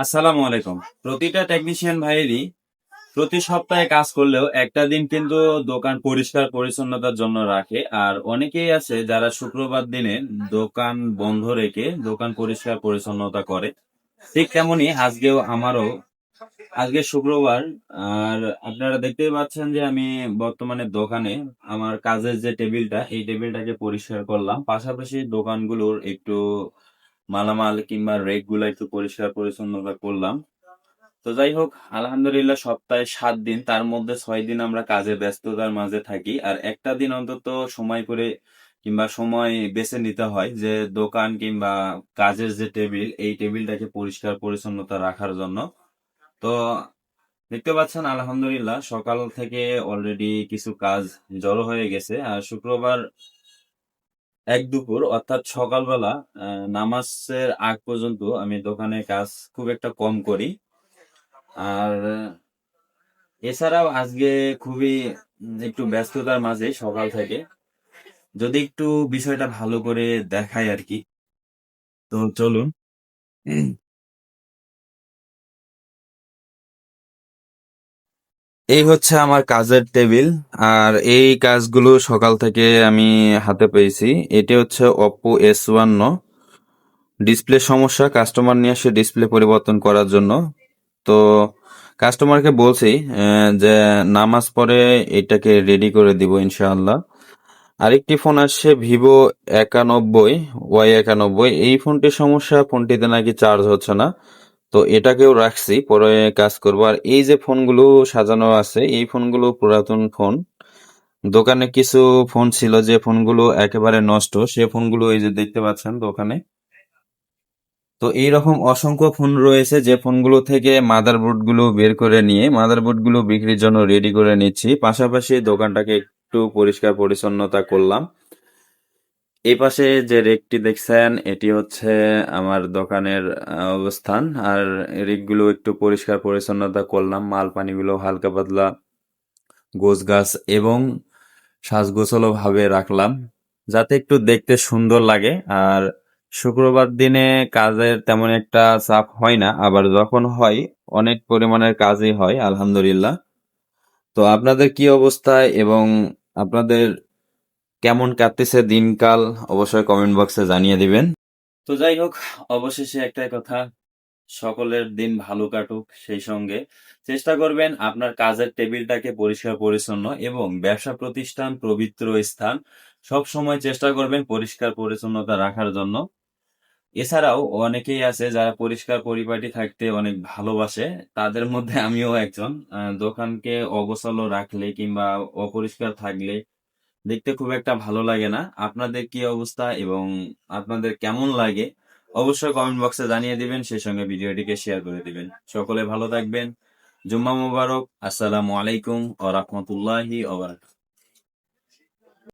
আসসালামু আলাইকুম। প্রতিটা টেকনিশিয়ান ভাইয়েরই প্রতি সপ্তাহে কাজ করলেও একটা দিন কিন্তু দোকান পরিষ্কার পরিচ্ছন্নতার জন্য রাখে। আর অনেকেই আছে যারা শুক্রবার দিনে দোকান বন্ধ রেখে দোকান পরিষ্কার পরিচ্ছন্নতা করে। ঠিক তেমনি আজকেও আমারও আজকে শুক্রবার। আর আপনারা দেখতেই পাচ্ছেন যে আমি বর্তমানে দোকানে আমার কাজের যে টেবিলটা এই টেবিলটাকে পরিষ্কার করলাম, পাশাপাশি দোকানগুলোর একটু মালামাল কিংবা রেক গুলা একটু পরিষ্কার পরিচ্ছন্নতা করলাম। তো যাই হোক, আলহামদুলিল্লাহ সপ্তাহে 7 দিন, তার মধ্যে 6 দিন আমরা কাজে ব্যস্ততার মাঝে থাকি। আর একটা দিন অন্তত সময় করে কিংবা সময় বেছে নিতে হয় যে দোকান কিংবা কাজের যে টেবিল এই টেবিলটাকে পরিষ্কার পরিচ্ছন্নতা রাখার জন্য। তো দেখতে পাচ্ছেন আলহামদুলিল্লাহ সকাল থেকে অলরেডি কিছু কাজ জড়ো হয়ে গেছে। আর শুক্রবার এক দুপুর অর্থাৎ সকালবেলা নামাজের আগ পর্যন্ত আমি দোকানে কাজ খুব একটা কম করি। আর এছাড়াও আজকে খুবই একটু ব্যস্ততার মাঝে সকাল থেকে যদি একটু বিষয়টা ভালো করে দেখাই আর কি। তো চলুন। এই হচ্ছে আমার কাজের টেবিল। আর এই কাজগুলো সকাল থেকে আমি হাতে পেয়েছি। এটি হচ্ছে Oppo S51। ডিসপ্লে সমস্যা, কাস্টমার নিয়ে আসে ডিসপ্লে পরিবর্তন করার জন্য। তো কাস্টমারকে বলছি যে নামাজ পড়ে এটাকে রেডি করে দিব ইনশাআল্লাহ। আরেকটি ফোন আসছে Vivo 91 Y91। এই ফোনটির সমস্যা, ফোনটিতে নাকি চার্জ হচ্ছে না। তো এটাকেও রাখছি, পরে কাজ করব। আর এই যে ফোনগুলো সাজানো আছে এই ফোনগুলো পুরাতন ফোন। দোকানে কিছু ফোন ছিল যে ফোনগুলো একেবারে নষ্ট, সে ফোনগুলো এই যে দেখতে পাচ্ছেন দোকানে। তো এইরকম অসংখ্য ফোন রয়েছে যে ফোনগুলো থেকে মাদারবোর্ড গুলো বের করে নিয়ে মাদারবোর্ড গুলো বিক্রির জন্য রেডি করে নিচ্ছি, পাশাপাশি দোকানটাকে একটু পরিষ্কার পরিচ্ছন্নতা করলাম। এই পাশে যে রেকটি দেখছেন এটি হচ্ছে আমার দোকানের অবস্থান। আর রেকগুলো একটু পরিষ্কার পরিচ্ছন্নতা করলাম, মাল পানিগুলো হালকা পাতলা গোছগাছ এবং সাজগোছালো ভাবে রাখলাম যাতে একটু দেখতে সুন্দর লাগে। আর শুক্রবার দিনে কাজের তেমন একটা চাপ হয় না, আবার যখন হয় অনেক পরিমাণের কাজই হয় আলহামদুলিল্লাহ। তো আপনাদের কি অবস্থা এবং আপনাদের কেমন কাটতেছে দিনকাল অবশ্যই কমেন্ট বক্সে জানিয়ে দিবেন। তো যাই হোক, অবশেষে একটাই কথা, সকলের দিন ভালো কাটুক। সেই সঙ্গে চেষ্টা করবেন আপনার কাজের টেবিলটাকে পরিষ্কার পরিচ্ছন্ন এবং ব্যবসা প্রতিষ্ঠান পবিত্র স্থান সব সময় চেষ্টা করবেন পরিষ্কার পরিচ্ছন্নতা রাখার জন্য। এছাড়াও অনেকেই আছে যারা পরিষ্কার পরিপাটি থাকতে অনেক ভালোবাসে, তাদের মধ্যে আমিও একজন। দোকানকে অগোছালো রাখলে কিংবা অপরিষ্কার থাকলে দেখতে খুব একটা ভালো লাগে না। আপনাদের কি অবস্থা এবং আপনাদের কেমন লাগে অবশ্যই কমেন্ট বক্সে জানিয়ে দিবেন, সেই সঙ্গে ভিডিওটিকে শেয়ার করে দিবেন। সকলে ভালো থাকবেন। জুম্মা মুবারক। আসসালামু আলাইকুম ওয়া রাহমাতুল্লাহি ওয়া বারাকাতুহু।